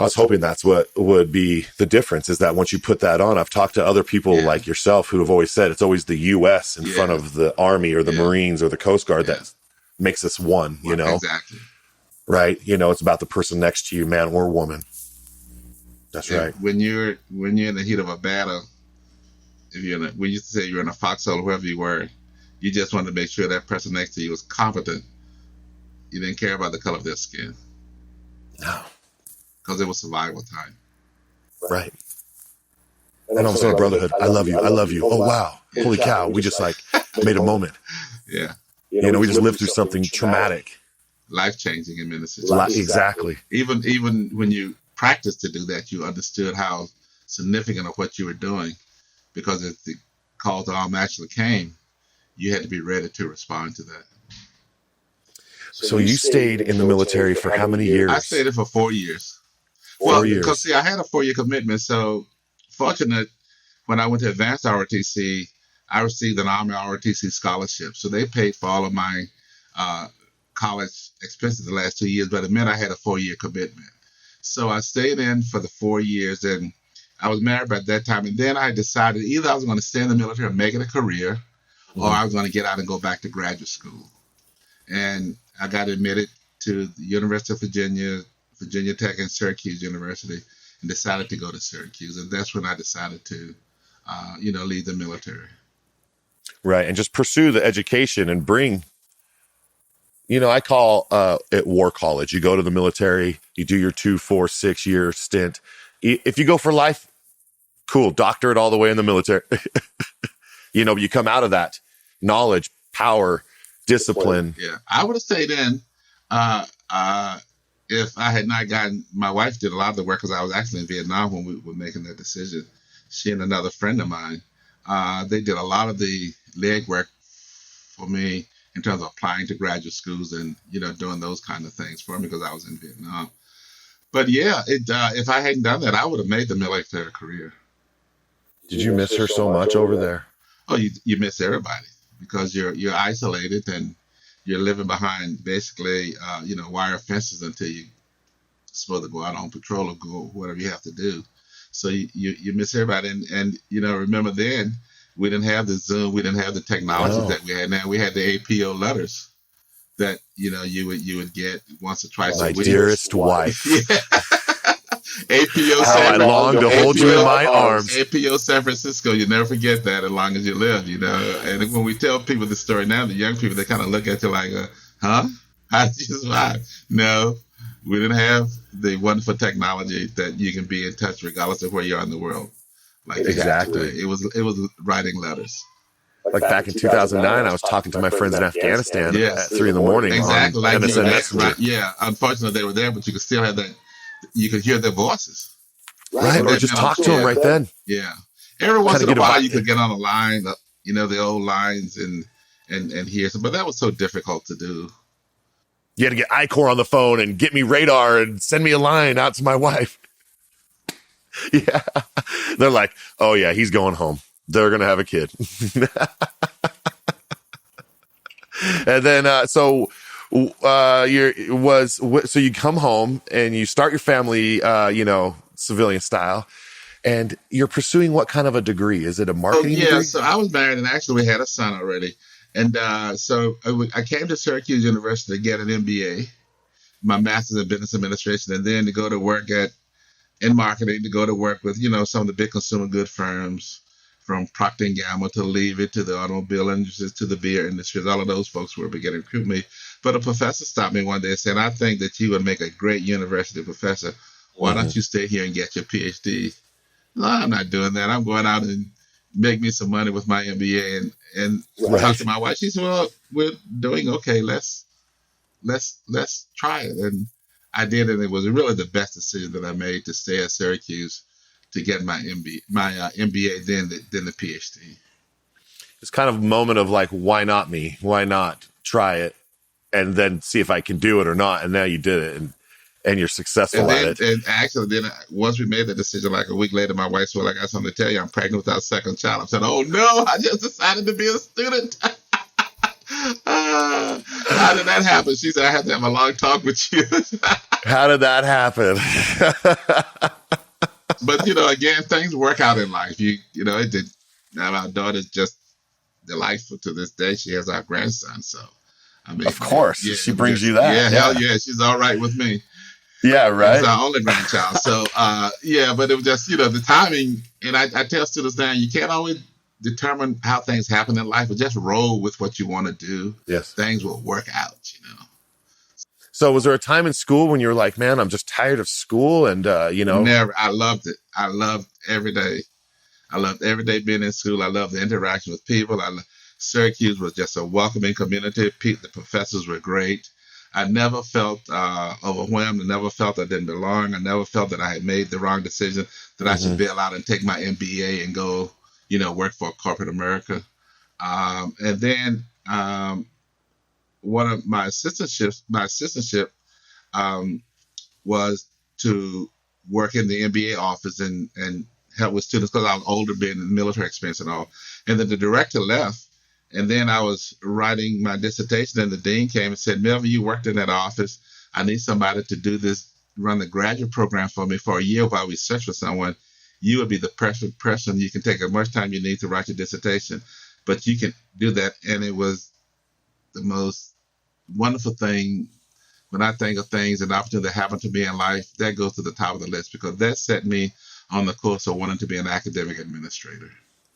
I was hoping that's what would be the difference, is that once you put that on, I've talked to other people like yourself who have always said it's always the U.S. in front of the Army or the Marines or the Coast Guard that makes us one, you know? Exactly. Right? You know, it's about the person next to you, man or woman. That's right. When you're in the heat of a battle, we used to say you're in a foxhole or wherever you were, you just wanted to make sure that person next to you was competent. You didn't care about the color of their skin. No. Because it was survival time. Right. And also a brotherhood. I love you. I love you. Oh, wow. Holy cow. We just like made a moment. Yeah. You know, we just lived through something traumatic. Life-changing in many situations. Exactly. Even when you practiced to do that, you understood how significant of what you were doing. Because if the call to arms actually came, you had to be ready to respond to that. So you stayed in the military for how many years? I stayed there for 4 years. 4 years. Because, see, I had a 4-year commitment. So, fortunate, when I went to advanced ROTC, I received an Army ROTC scholarship. So they paid for all of my college expenses the last 2 years, but it meant I had a 4-year commitment. So I stayed in for the 4 years, and I was married by that time. And then I decided either I was going to stay in the military and make it a career, or I was going to get out and go back to graduate school. And I got admitted to the University of Virginia Tech, and Syracuse University, and decided to go to Syracuse. And that's when I decided to, leave the military. Right. And just pursue the education and bring, I call it war college. You go to the military, you do your 2, 4, 6 year stint. If you go for life, cool, doctorate all the way in the military. You come out of that knowledge, power, discipline. Yeah. I would have stayed in, if I had not gotten, my wife did a lot of the work because I was actually in Vietnam when we were making that decision. She and another friend of mine, they did a lot of the leg work for me in terms of applying to graduate schools and, doing those kind of things for me because I was in Vietnam. But yeah, if I hadn't done that, I would have made the military career. Did you miss her so much over there? Oh, you miss everybody because you're isolated and you're living behind basically, wire fences until you're supposed to go out on patrol or go whatever you have to do. So you miss everybody. And remember then, we didn't have the Zoom. We didn't have the technology that we had now. We had the APO letters that, you would get once or twice a week. My dearest wife. Yeah. APO How I long to hold you in my arms. APO San Francisco, you never forget that as long as you live, And when we tell people the story now, the young people, they kind of look at you like, huh? How did you survive? No, we didn't have the wonderful technology that you can be in touch regardless of where you are in the world. Like exactly. It was writing letters. Like back in 2009, I was talking to my friends in Afghanistan at 3 a.m. Exactly. on MSN Messenger. Right. Yeah, unfortunately they were there, but you could still have that. You could hear their voices. Right, or just talk to them right then. Yeah. Every once in a while you could get on a line, the old lines and hear some, but that was so difficult to do. You had to get I-Corps on the phone and get me radar and send me a line out to my wife. Yeah. They're like, oh yeah, he's going home. They're going to have a kid. And then, so you come home and you start your family, civilian style, and you're pursuing what kind of a degree? Is it a marketing degree? So I was married and actually we had a son already. And so I came to Syracuse University to get an MBA, my master's in business administration, and then to go to work in marketing, to go to work with, some of the big consumer good firms, from Procter & Gamble to Levitt to the automobile industry to the beer industry. All of those folks were beginning to recruit me. But a professor stopped me one day and said, I think that you would make a great university professor. Why don't you stay here and get your PhD? No, I'm not doing that. I'm going out and make me some money with my MBA and talk to my wife. She said, well, we're doing okay. Let's try it. And I did, and it was really the best decision that I made to stay at Syracuse to get my MBA, then the PhD. It's kind of a moment of like, why not me? Why not try it and then see if I can do it or not? And now you did it, and you're successful at it. And actually, then once we made the decision, like a week later, my wife said, well, I got something to tell you. I'm pregnant with our second child. I said, oh no, I just decided to be a student. How did that happen? She said, I had to have a long talk with you. How did that happen? But again, things work out in life. It did. Now our daughter's just delightful to this day. She has our grandson, so I mean, Of course, yeah, she brings you that. yeah, hell yeah, she's all right with me. Yeah, That's right. our only grandchild. So yeah, but it was just the timing, and I tell students now you can't always determine how things happen in life, but just roll with what you want to do. Yes. Things will work out. So was there a time in school when you were like, man, I'm just tired of school and, Never. I loved it. I loved every day. I loved every day being in school. I loved the interaction with people. Syracuse was just a welcoming community. The professors were great. I never felt overwhelmed. I never felt I didn't belong. I never felt that I had made the wrong decision, that I should bail out and take my MBA and go, work for corporate America. And then one of my assistantship was to work in the MBA office and help with students because I was older, being in the military experience and all. And then the director left, and then I was writing my dissertation, and the dean came and said, Melvin, you worked in that office. I need somebody to do this, run the graduate program for me for a year while we search for someone. You would be the perfect person. You can take as much time you need to write your dissertation, but you can do that. And it was the most wonderful thing. When I think of things and opportunities that happen to me in life, that goes to the top of the list because that set me on the course of wanting to be an academic administrator.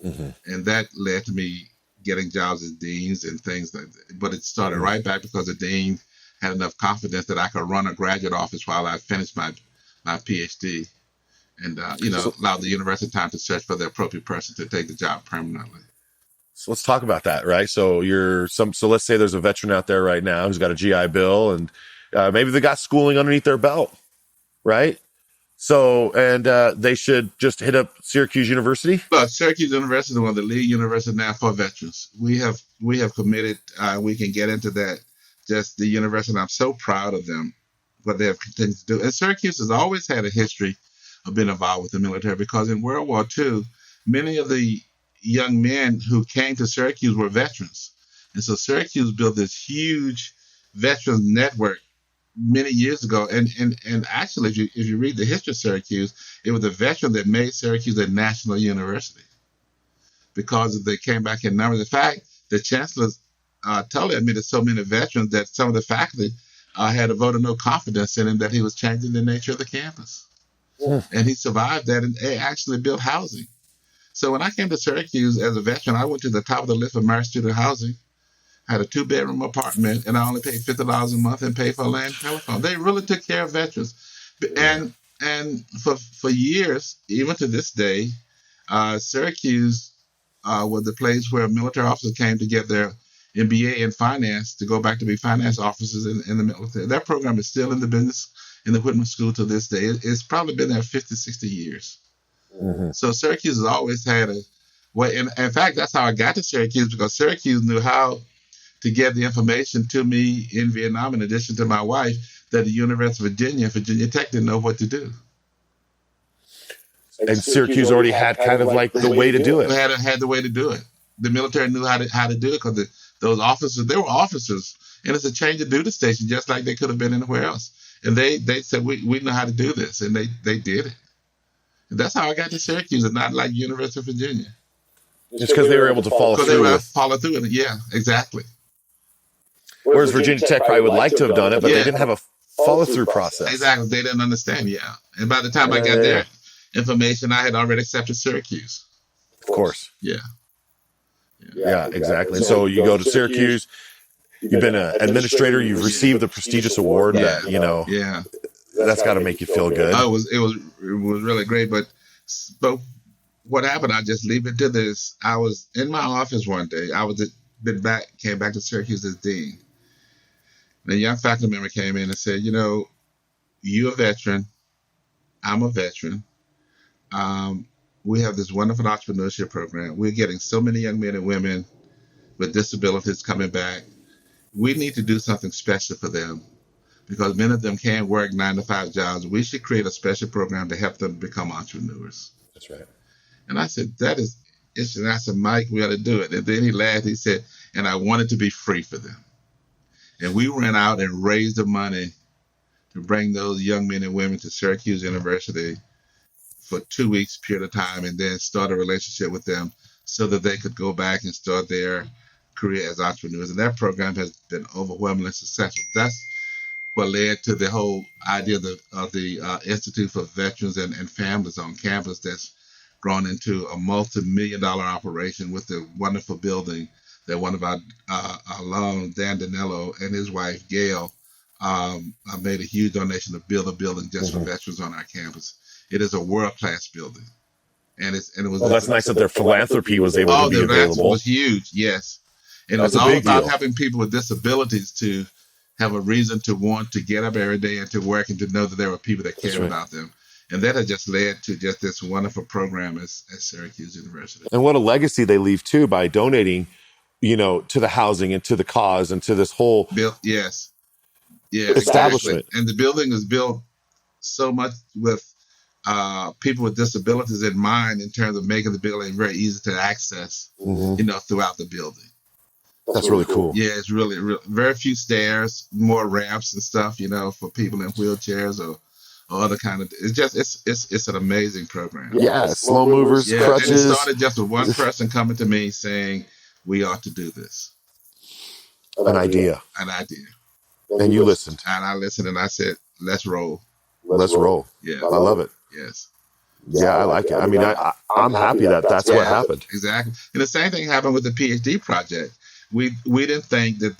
And that led to me getting jobs as deans and things like that. But it started right back because the dean had enough confidence that I could run a graduate office while I finished my PhD and, allow the university time to search for the appropriate person to take the job permanently. So let's talk about that, right? So so let's say there's a veteran out there right now who's got a GI Bill and maybe they got schooling underneath their belt, right? So, and they should just hit up Syracuse University. Well, Syracuse University is one of the lead universities now for veterans. We have committed. We can get into that. Just the university, I'm so proud of them, what they have continued to do. And Syracuse has always had a history of being involved with the military because in World War II, many of the young men who came to Syracuse were veterans. And so Syracuse built this huge veterans network many years ago. And actually, if you read the history of Syracuse, it was a veteran that made Syracuse a national university because they came back in numbers. In fact, the chancellors totally admitted so many veterans that some of the faculty had a vote of no confidence in him that he was changing the nature of the campus. And he survived that and actually built housing. So when I came to Syracuse as a veteran, I went to the top of the list of American student housing. I had a 2-bedroom apartment, and I only paid $50 a month and paid for land and telephone. They really took care of veterans. And for years, even to this day, Syracuse was the place where military officers came to get their MBA in finance to go back to be finance officers in the military. That program is still in the business in the Whitman School to this day. It's probably been there 50, 60 years. So Syracuse has always had a way. And in fact, that's how I got to Syracuse because Syracuse knew how to get the information to me in Vietnam, in addition to my wife, that the University of Virginia Tech didn't know what to do. And Syracuse already had kind of like the way to do it. Had the way to do it. The military knew how to do it because those officers, they were officers, and it's a change of duty station, just like they could have been anywhere else. And they said, we know how to do this, and they did it. And that's how I got to Syracuse, and not like University of Virginia. It's because they were able to follow through. Because they were able to follow through it. Yeah, exactly. Whereas Virginia Tech probably would like to have done it, but they didn't have a follow-through process. Exactly. They didn't understand, yeah. And by the time I got their information, I had already accepted Syracuse. Of course. Yeah. Yeah, exactly. And so you go to Syracuse, you've been an administrator, you've received the prestigious award that, that's got to make you feel good. Oh, it was really great. But what happened, I just leave it to this. I was in my office one day. Came back to Syracuse as dean. And a young faculty member came in and said, you're a veteran. I'm a veteran. We have this wonderful entrepreneurship program. We're getting so many young men and women with disabilities coming back. We need to do something special for them because many of them can't work 9-to-5 jobs. We should create a special program to help them become entrepreneurs. That's right. And I said, and I said, Mike, we ought to do it. And then he laughed. He said, and I want it to be free for them. And we went out and raised the money to bring those young men and women to Syracuse University for 2 weeks period of time and then start a relationship with them so that they could go back and start their career as entrepreneurs. And that program has been overwhelmingly successful. That's what led to the whole idea of the Institute for Veterans and Families on campus that's grown into a multi-million-dollar operation with the wonderful building that one of our alum, Dan Danello, and his wife, Gail, made a huge donation to build a building just for veterans on our campus. It is a world-class building. And it was. Well, that's nice that their philanthropy was able to be available. Was huge, yes. And it was all about helping people with disabilities to have a reason to want to get up every day and to work and to know that there were people that cared about them. And that has just led to just this wonderful program at Syracuse University. And what a legacy they leave too by donating, to the housing and to the cause and to this whole establishment. Exactly. And the building is built so much with people with disabilities in mind in terms of making the building very easy to access, throughout the building. That's really cool. Yeah, it's really very few stairs, more ramps and stuff, for people in wheelchairs or other kind of. It's an amazing program. Yeah, slow movers, crutches. And it started just with one person coming to me saying, "We ought to do this." An idea. And you listened. And I listened, and I said, "Let's roll." Let's roll. Yeah, I love it. Yes. Yeah, I like it. I mean, I'm happy that that's what happened. Exactly. And the same thing happened with the PhD project. We didn't think that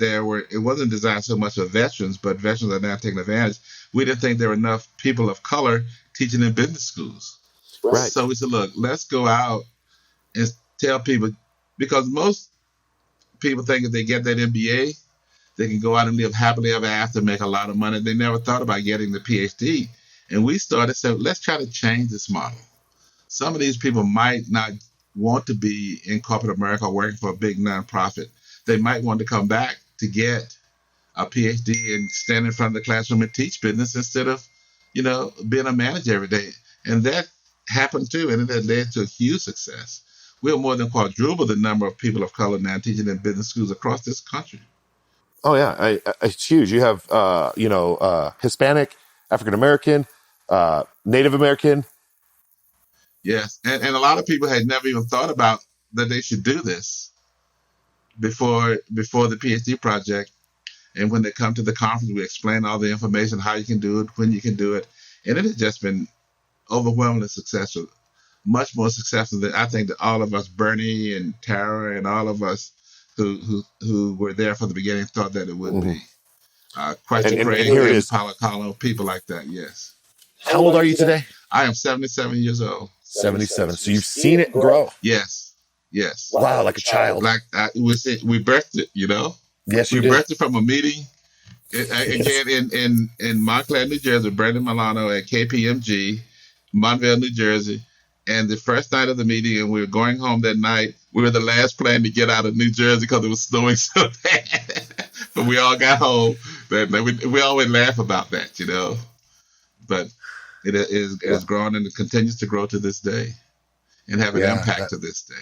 it wasn't designed so much for veterans, but veterans are now taking advantage. We didn't think there were enough people of color teaching in business schools. Right. So we said, look, let's go out and tell people, because most people think if they get that MBA, they can go out and live happily ever after, make a lot of money. They never thought about getting the PhD. And we started saying, let's try to change this model. Some of these people might not want to be in corporate America working for a big nonprofit. They might want to come back to get a PhD and stand in front of the classroom and teach business instead of, being a manager every day. And that happened too, and it led to a huge success. We have more than quadrupled the number of people of color now teaching in business schools across this country. Oh yeah, it's huge. You have, Hispanic, African American, Native American. Yes, and a lot of people had never even thought about that they should do this before the PhD project. And when they come to the conference, we explain all the information, how you can do it, when you can do it. And it has just been overwhelmingly successful, much more successful than I think that all of us, Bernie and Tara and all of us who were there from the beginning thought that it would be. Question Craig and Paula Kahlo, people like that, yes. How old are you today? I am 77 years old. 77. So you've seen it grow. Yes. Wow, like a child. Like we birthed it, Yes, we birthed it from a meeting. Again, in Montclair, New Jersey, Brandon Milano at KPMG, Montville, New Jersey. And the first night of the meeting, and we were going home that night, we were the last plane to get out of New Jersey because it was snowing so bad. But we all got home. We always laugh about that, But it has grown and it continues to grow to this day and have an impact to this day.